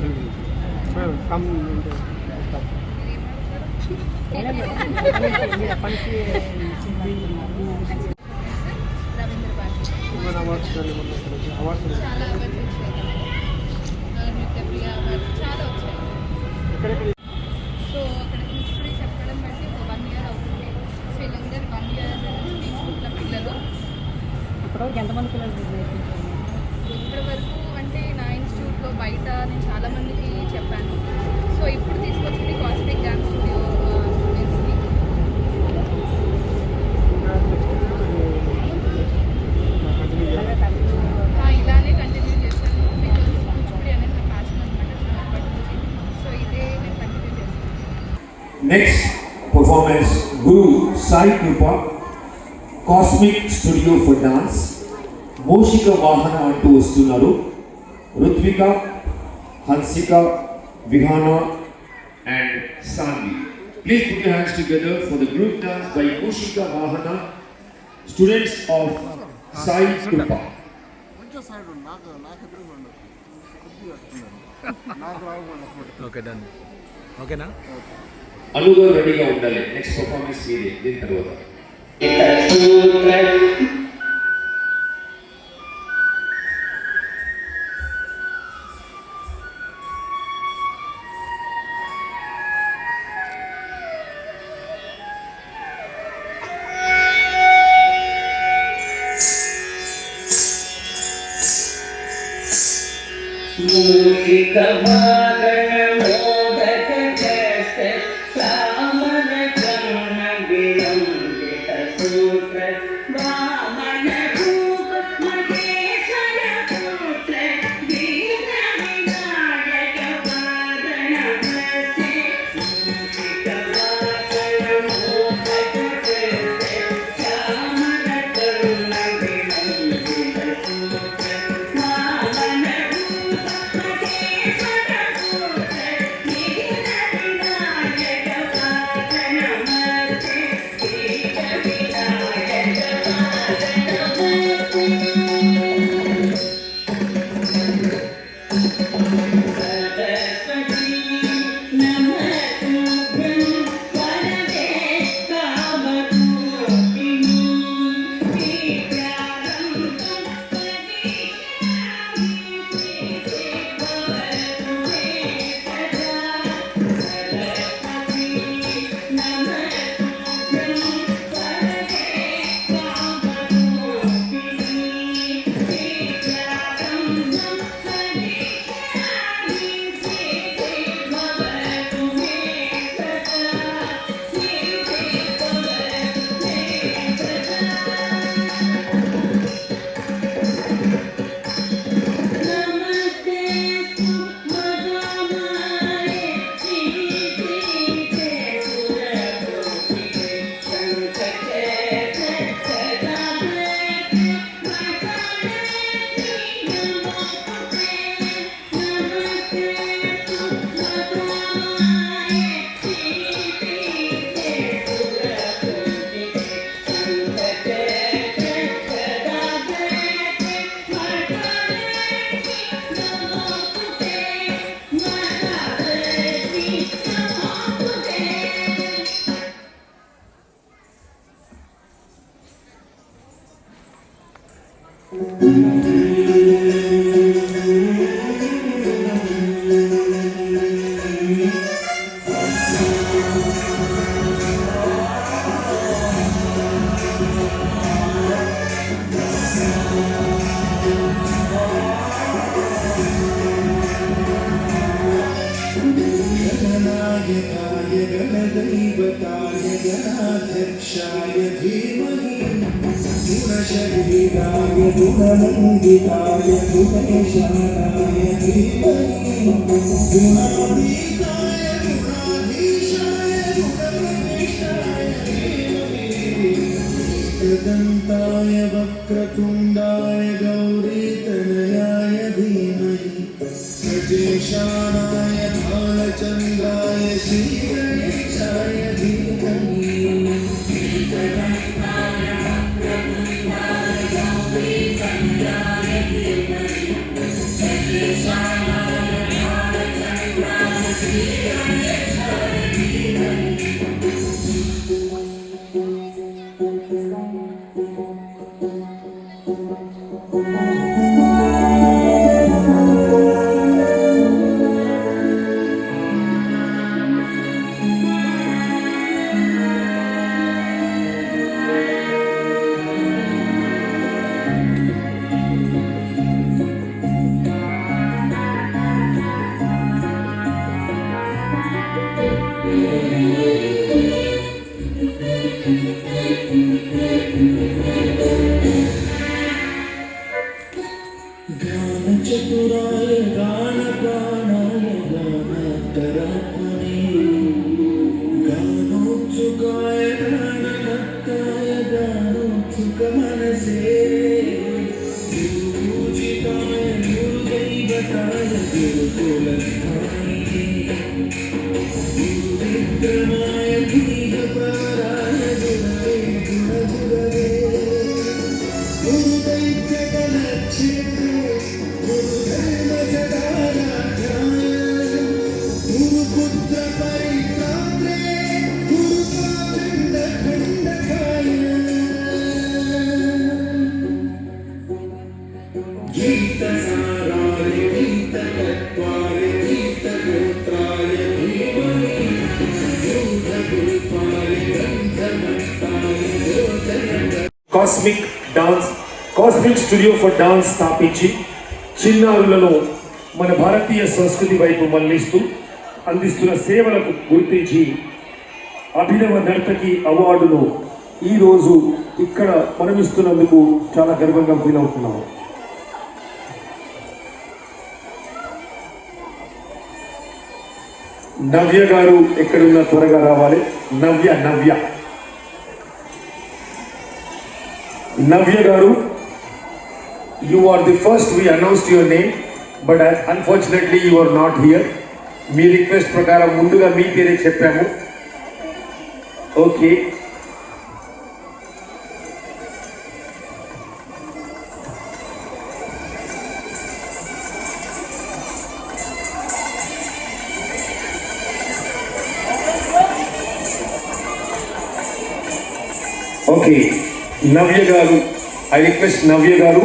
कम awards చాలా awards నృత్య ప్రియ awards చాలా వచ్చాయి. సో అక్కడ హిస్టరీ చెప్పడం బట్టి ఒక 1 year అవుతుంది. సో వీళ్ళందరూ 1 year నేర్చుకుంటున్న పిల్లలు. ఇప్పటివరకు ఎంతమంది పిల్లలు నేర్పించారు? ఇప్పటి వరకు అంటే నా ఇన్స్టిట్యూట్లో బయట నేను చాలామందికి చెప్పాను. సో ఇప్పుడు తీసుకొచ్చింది కాస్మిక్ డ్యాన్స్ స్టూడియో స్టూడెంట్స్ని. ఇలానే కంటిన్యూ చేస్తాను. బికాజ్ కూచిపూడి అనేది నా ప్యాషన్ అనమాట చిన్నప్పటి నుంచి. సో ఇదే నేను కంటిన్యూ చేస్తాను. Next performance Guru Sai Krupa cosmic studio for dance Mushika Vahana అంటూ వస్తున్నారు. Ruthvika, Hansika, Vihana and Sanvi. Please put your hands together for the group dance by Mushika Vahana, students of Sai Krupa. Okay done. ఓకేనా? అనుగా రెడీగా ఉండాలి. నెక్స్ట్ పర్ఫార్మెన్స్ మీదే దీని తర్వాత. गणदैवताय गणाध्यक्षाय धीमहि गुणशरीराय गुणमण्डिताय गुणेशानाय धीमहि गुणातीताय गुणाधीशाय गुणप्रविष्टाय धीमहि एकदन्ताय वक्रतुण्डाय गौरीतनयाय धीमहि गजेशानाय भालचन्द्राय श्रीगणेशाय धीमहि एकदन्ताय वक्रतुण्डाय गौरीतनयाय धीमहि गजेशानाय भालचन्द्राय కాయ గురుకుల విక్రమాయ బీజ పరాయ గుణవే గుణగురవే గురుదైత్యగణక్షేత్రే గురుధర్మ సదారాధ్యాయ గురుపుత్ర పరిత్రాత్రే గురుపాఖండ ఖండకాయ गीत साराय गीत तत्वाय गीत गोत्राय धीमहि गूढ गुरुपाय गंधमत्ताय गोचर కాస్మిక్ స్టూడియో ఫర్ డాన్స్ స్థాపించి చిన్నారులను మన భారతీయ సంస్కృతి వైపు మళ్లిస్తూ అందిస్తున్న సేవలకు గుర్తించి అభినవ నర్తకి అవార్డును ఈరోజు ఇక్కడ మనమిస్తున్నందుకు చాలా గర్వంగా ఫీల్ అవుతున్నాము. నవ్య గారు ఎక్కడున్న త్వరగా రావాలి. నవ్య గారు, you are the first. We announced your name, but unfortunately you are not here. Me request ప్రకారం ముందుగా మీ పేరే చెప్పాము. ఓకే, ఓకే నవ్య గారు, ఐ రిక్వెస్ట్ నవ్య గారు